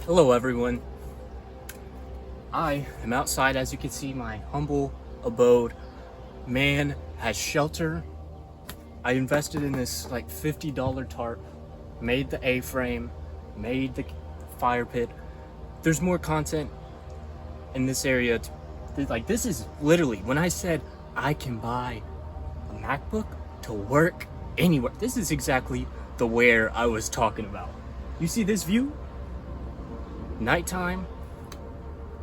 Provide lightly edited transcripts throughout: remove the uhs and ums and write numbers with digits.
Hello everyone. I am outside, as you can see, my humble abode. Man has shelter. I invested in this like $50 tarp, made the A-frame, made the fire pit. There's more content in this area. Like, this is literally, when I said I can buy a MacBook to work anywhere, this is exactly the where I was talking about. You see this view? Nighttime.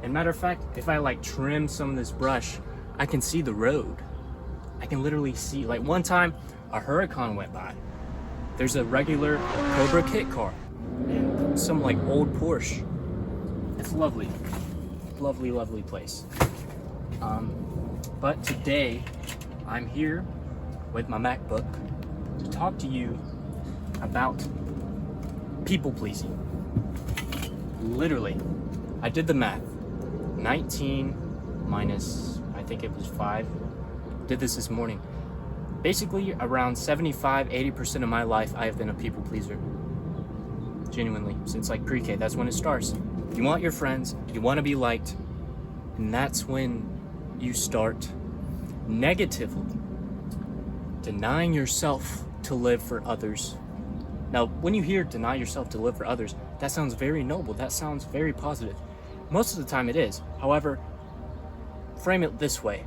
And matter of fact, if I like trim some of this brush, I can see the road. I can literally see, like one time a Huracan went by. There's a regular Cobra kit car and some like old Porsche. It's lovely, lovely, lovely place. But today I'm here with my MacBook to talk to you about people pleasing. Literally, I did the math. 19 minus, I think it was 5. Did this morning. Basically, around 75-80% of my life, I have been a people pleaser. Genuinely, since like pre-K, that's when it starts. You want your friends, you want to be liked, and that's when you start negatively denying yourself to live for others. Now, when you hear deny yourself to live for others, that sounds very noble, that sounds very positive. Most of the time it is. However, frame it this way.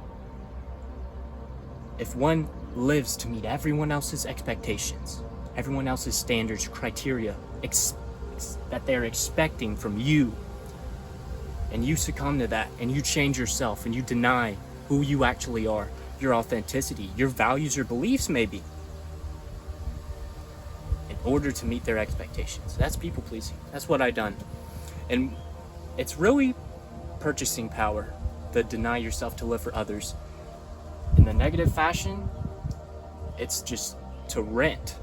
If one lives to meet everyone else's expectations, everyone else's standards, criteria, that they're expecting from you, and you succumb to that, and you change yourself, and you deny who you actually are, your authenticity, your values, your beliefs maybe, in order to meet their expectations. That's people pleasing. That's what I've done. And it's really purchasing power, the deny yourself to live for others. In the negative fashion, it's just to rent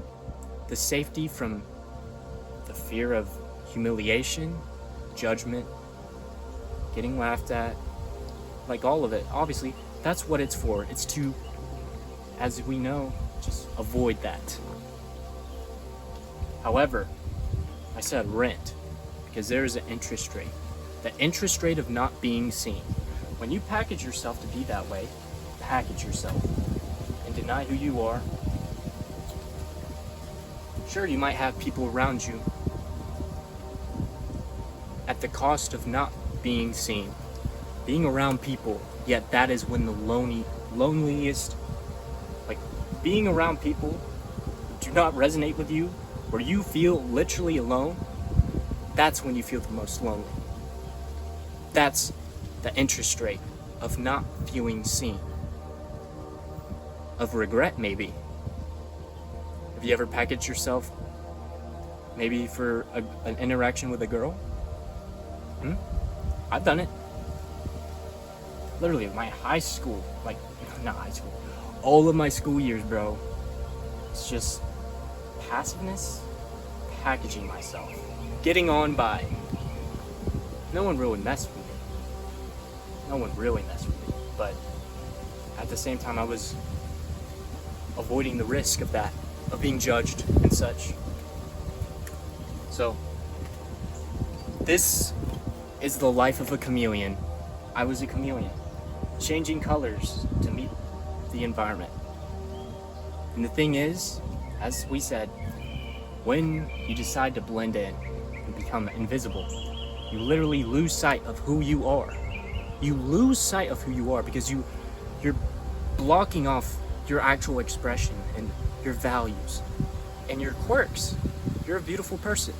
the safety from the fear of humiliation, judgment, getting laughed at, like all of it. Obviously, that's what it's for. It's to, as we know, just avoid that. However, I said rent because there is an interest rate. The interest rate of not being seen. When you package yourself to be that way, package yourself and deny who you are. Sure, you might have people around you at the cost of not being seen, being around people, yet that is when the loneliest, like being around people who do not resonate with you, where you feel literally alone, that's when you feel the most lonely. That's the interest rate of not feeling seen, of regret maybe. Have you ever packaged yourself maybe for an interaction with a girl? I've done it. Literally, my high school, like, not high school, all of my school years, bro. It's just passiveness, packaging myself, getting on by. No one really messed with me. No one really messed with me. But at the same time, I was avoiding the risk of that, of being judged and such. So, this is the life of a chameleon. I was a chameleon, changing colors to meet the environment. And the thing is, as we said, when you decide to blend in and become invisible, you literally lose sight of who you are. You lose sight of who you are because you're blocking off your actual expression and your values and your quirks. You're a beautiful person.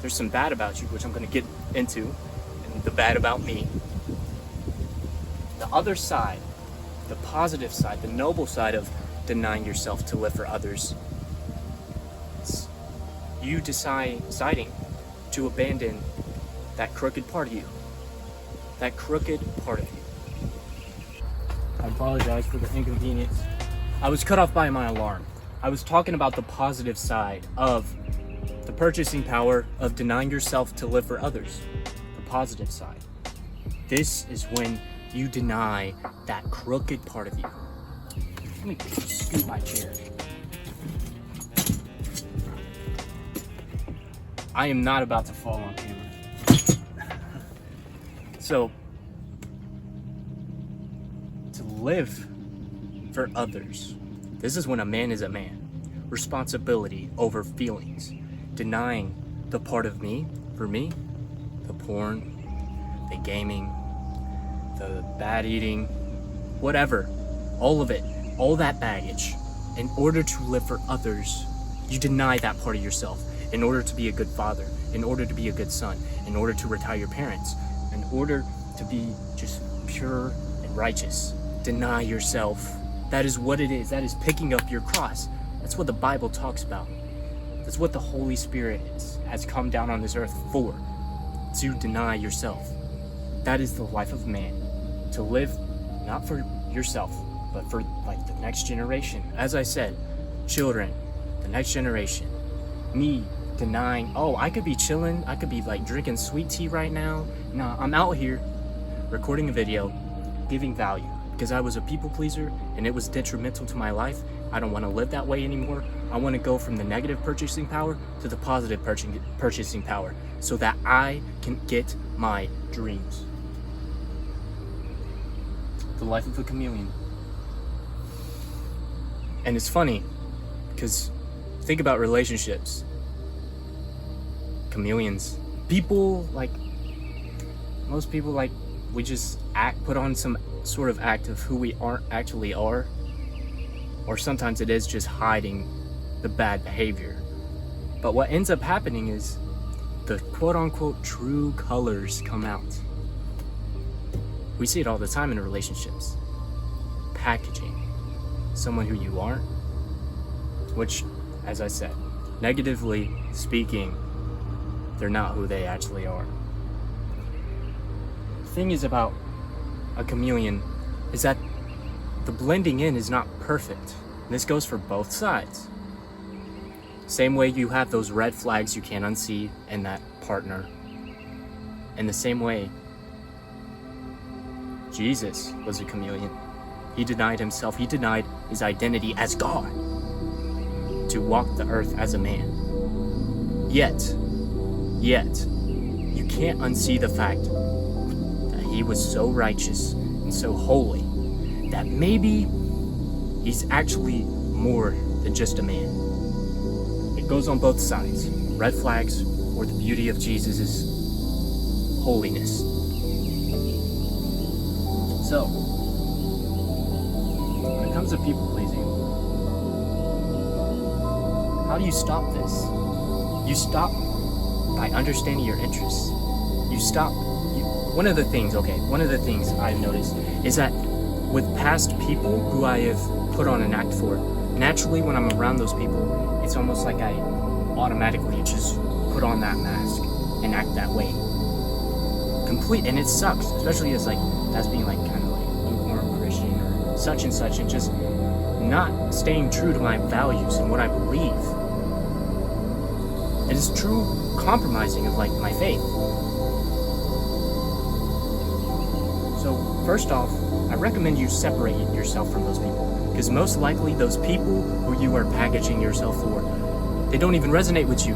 There's some bad about you, which I'm going to get into, and the bad about me. The other side, the positive side, the noble side of denying yourself to live for others, it's you deciding to abandon that crooked part of you. That crooked part of you. I apologize for the inconvenience. I was cut off by my alarm. I was talking about the positive side of the purchasing power of denying yourself to live for others. The positive side. This is when you deny that crooked part of you. Let me scoot my chair. I am not about to fall on camera. So, to live for others, this is when a man is a man. Responsibility over feelings. Denying the part of me, for me, the porn, the gaming, the bad eating, whatever, all of it, all that baggage. In order to live for others, you deny that part of yourself. In order to be a good father, in order to be a good son, in order to retire your parents, in order to be just pure and righteous, deny yourself. That is what it is. That is picking up your cross. That's what the Bible talks about. That's what the Holy Spirit has come down on this earth for, to deny yourself. That is the life of man, to live not for yourself, but for like the next generation. As I said, children, the next generation. Me denying, oh, I could be chilling, I could be like drinking sweet tea right now. Nah, I'm out here recording a video, giving value, because I was a people pleaser and it was detrimental to my life. I don't want to live that way anymore. I want to go from the negative purchasing power to the positive purchasing power so that I can get my dreams. The life of a chameleon. And it's funny because think about relationships. Chameleons. People, like, most people, like, we just put on some sort of act of who we aren't actually are. Or sometimes it is just hiding the bad behavior. But what ends up happening is the quote-unquote true colors come out. We see it all the time in relationships. Packaging someone who you aren't, which, as I said, negatively speaking, they're not who they actually are. The thing is about a chameleon is that the blending in is not perfect. And this goes for both sides. Same way you have those red flags you can't unsee in that partner. In the same way, Jesus was a chameleon. He denied himself. He denied his identity as God to walk the earth as a man. Yet, you can't unsee the fact that he was so righteous and so holy that maybe he's actually more than just a man. It goes on both sides. Red flags or the beauty of Jesus' holiness. So, when it comes to people pleasing, how do you stop this? You stop by understanding your interests. One of the things I've noticed is that with past people who I have put on an act for, naturally when I'm around those people, it's almost like I automatically just put on that mask and act that way. And it sucks, especially as like that's being like kind of like lukewarm Christian or such and such, and just not staying true to my values and what I believe. It is true compromising of like my faith. So first off, I recommend you separate yourself from those people, because most likely those people who you are packaging yourself for, they don't even resonate with you.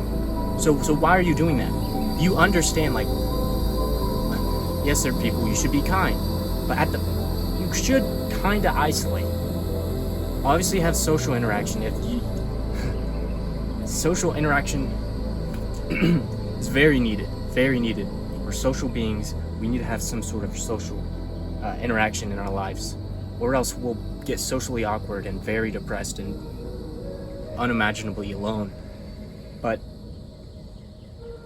So why are you doing that? You understand, like, yes, they're people, you should be kind, but you should kind of isolate. Obviously have social interaction. Social interaction is very needed. We're social beings. We need to have some sort of social interaction in our lives, or else we'll get socially awkward and very depressed and unimaginably alone. But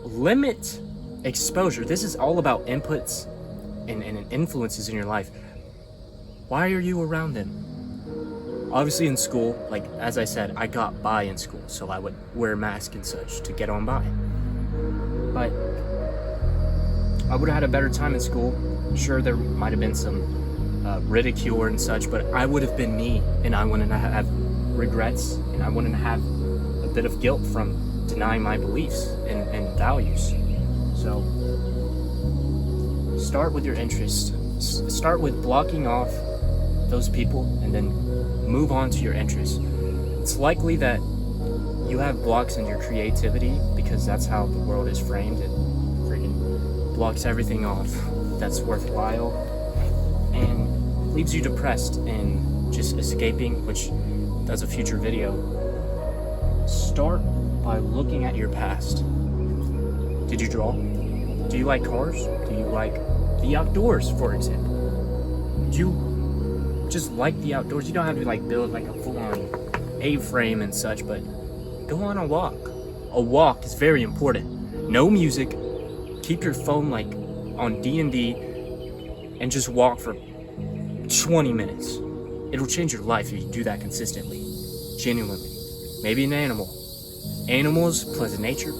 limit exposure. This is all about inputs and influences in your life. Why are you around them? Obviously in school, like as I said, I got by in school, so I would wear a mask and such to get on by. But I would have had a better time in school. Sure, there might have been some ridicule and such, but I would have been me, and I wouldn't have regrets, and I wouldn't have a bit of guilt from denying my beliefs and values. So start with your interests. Start with blocking off those people and then move on to your interests. It's likely that you have blocks in your creativity because that's how the world is framed and freaking blocks everything off that's worthwhile and leaves you depressed and just escaping, which that's a future video. Start by looking at your past. Did you draw? Do you like cars? Do you like the outdoors, for example? Do you just like the outdoors? You don't have to like build like a full-on A-frame and such, but go on a walk. A walk is very important. No music. Keep your phone like on D&D and just walk for 20 minutes. It'll change your life if you do that consistently. Genuinely. Maybe an animal. Animals plus nature.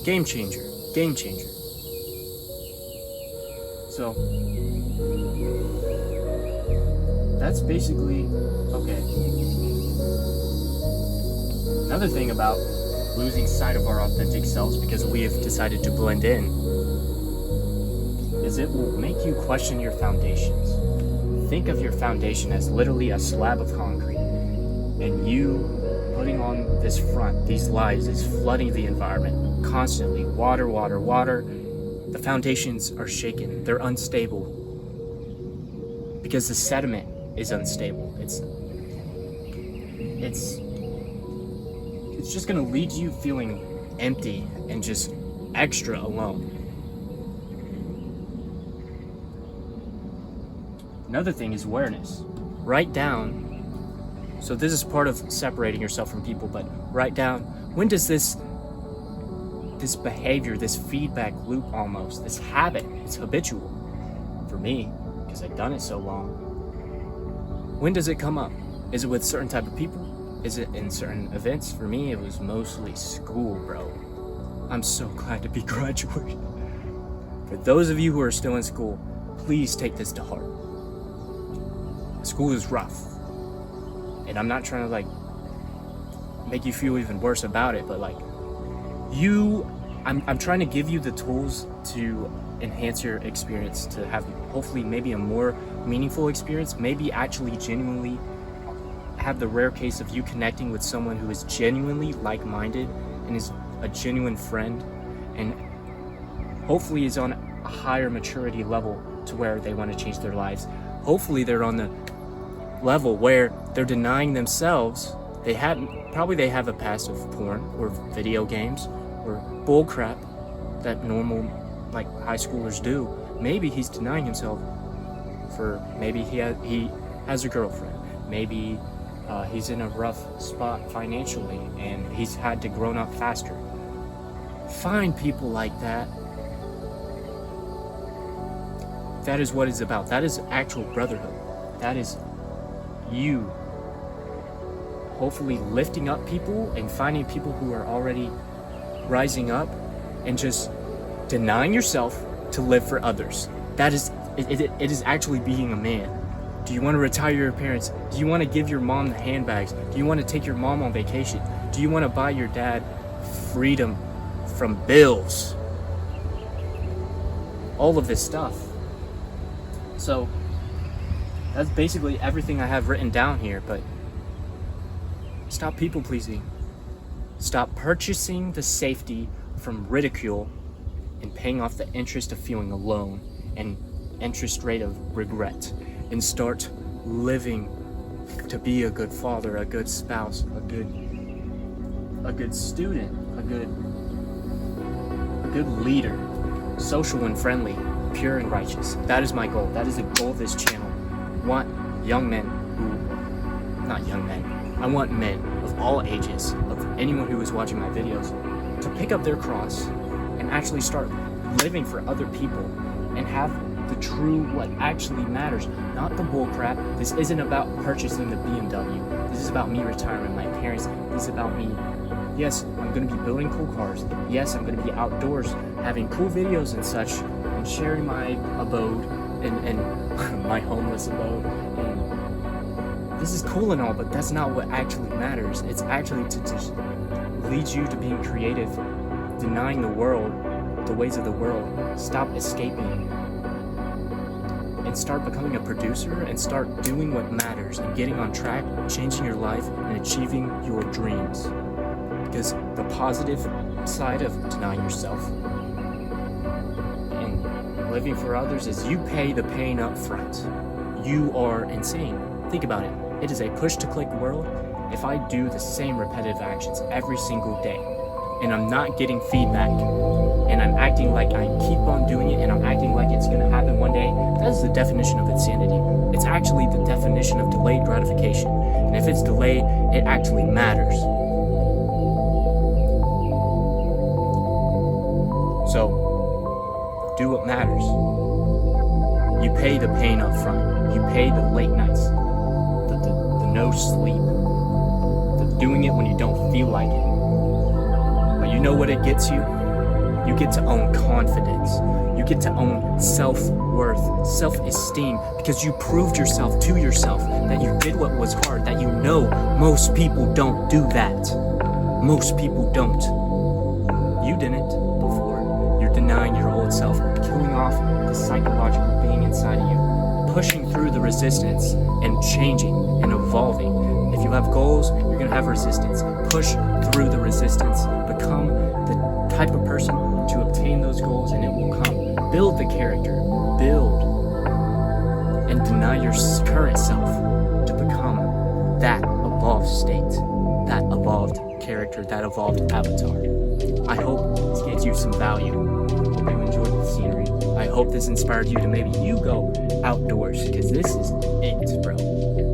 Game changer. Game changer. So, that's basically, okay. Another thing about losing sight of our authentic selves because we have decided to blend in is it will make you question your foundations. Think of your foundation as literally a slab of concrete, and you putting on this front, these lies, is flooding the environment constantly. Water, water, water. The foundations are shaken. They're unstable because the sediment is unstable. It's just gonna lead you feeling empty and just extra alone. Another thing is awareness. Write down. So this is part of separating yourself from people, but write down, when does this behavior, this feedback loop almost, this habit, it's habitual for me because I've done it so long. When does it come up? Is it with certain type of people? Is it in certain events? For me, it was mostly school, bro. I'm so glad to be graduating. For those of you who are still in school, please take this to heart. School is rough. And I'm not trying to like make you feel even worse about it, but like I'm trying to give you the tools to enhance your experience, to have hopefully maybe a more meaningful experience, maybe actually genuinely have the rare case of you connecting with someone who is genuinely like-minded and is a genuine friend, and hopefully is on a higher maturity level to where they want to change their lives. Hopefully they're on the level where they're denying themselves. They have a past of porn or video games or bull crap that normal like high schoolers do. Maybe he's denying himself for maybe he has a girlfriend. Maybe he's in a rough spot financially and he's had to grow up faster. Find people like that. That is what it's about. That is actual brotherhood. That is you hopefully lifting up people and finding people who are already rising up and just denying yourself to live for others. That is it is actually being a man. Do you want to retire your parents? Do you want to give your mom the handbags? Do you want to take your mom on vacation? Do you want to buy your dad freedom from bills? All of this stuff. So that's basically everything I have written down here, but stop people pleasing. Stop purchasing the safety from ridicule and paying off the interest of feeling alone and interest rate of regret, and start living to be a good father, a good spouse, a good student, a good leader, social and friendly, pure and righteous. That is my goal. That is the goal of this channel. I want young men I want men of all ages, of anyone who is watching my videos, to pick up their cross and actually start living for other people and have the true what actually matters, not the bull crap. This isn't about purchasing the BMW. This is about me retiring my parents. This is about me. Yes, I'm going to be building cool cars. Yes, I'm going to be outdoors having cool videos and such, and sharing my abode and my homeless abode. And this is cool and all, but that's not what actually matters. It's actually to just lead you to being creative, denying the world, the ways of the world. Stop escaping and start becoming a producer and start doing what matters and getting on track, changing your life and achieving your dreams. Because the positive side of denying yourself Living for others is you pay the pain up front. You are insane. Think about it. It is a push-to-click world. If I do the same repetitive actions every single day, and I'm not getting feedback, and I'm acting like I keep on doing it, and I'm acting like it's gonna happen one day, that is the definition of insanity. It's actually the definition of delayed gratification. And if it's delayed, it actually matters. So, do what matters. You pay the pain up front. You pay the late nights, the no sleep, the doing it when you don't feel like it. But you know what it gets you? You get to own confidence. You get to own self-worth, self-esteem, because you proved yourself to yourself that you did what was hard, that you know most people don't do that. Most people don't. You didn't before. You're denying your old self, killing off the psychological being inside of you, pushing through the resistance and changing and evolving. If you have goals, you're going to have resistance. Push through the resistance. Become the type of person to obtain those goals, and it will come. Build the character. Build. And deny your current self to become that evolved state, that evolved character, that evolved avatar. I hope this gives you some value. I hope you enjoyed the scenery. I hope this inspired you to maybe you go outdoors, because this is it, bro.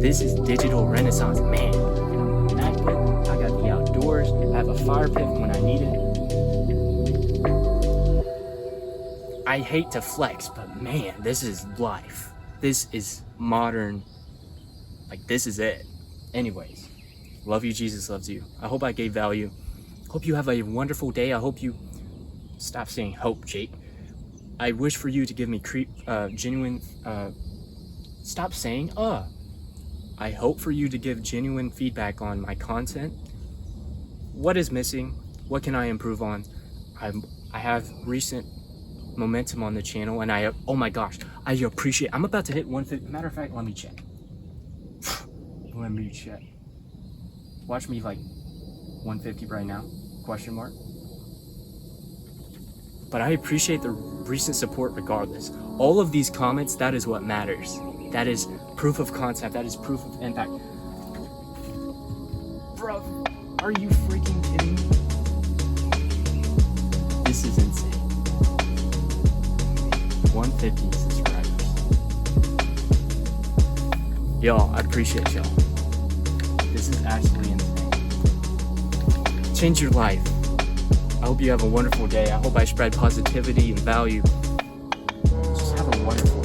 This is digital renaissance, man. MacBook, I got the outdoors. I have a fire pit when I need it. I hate to flex, but man, this is life. This is modern. Like, this is it. Anyways, love you, Jesus loves you. I hope I gave value. Hope you have a wonderful day. I hope you stop saying hope, Jake. I wish for you to give me genuine, stop saying, I hope for you to give genuine feedback on my content. What is missing? What can I improve on? I have recent momentum on the channel, and oh my gosh, I appreciate, I'm about to hit 150. Matter of fact, let me check. Let me check. Watch me like 150 right now, question mark. But I appreciate the recent support regardless. All of these comments, that is what matters. That is proof of concept. That is proof of impact. Bro, are you freaking kidding me? This is insane. 150 subscribers. Y'all, I appreciate y'all. This is actually insane. Change your life. I hope you have a wonderful day. I hope I spread positivity and value. Just have a wonderful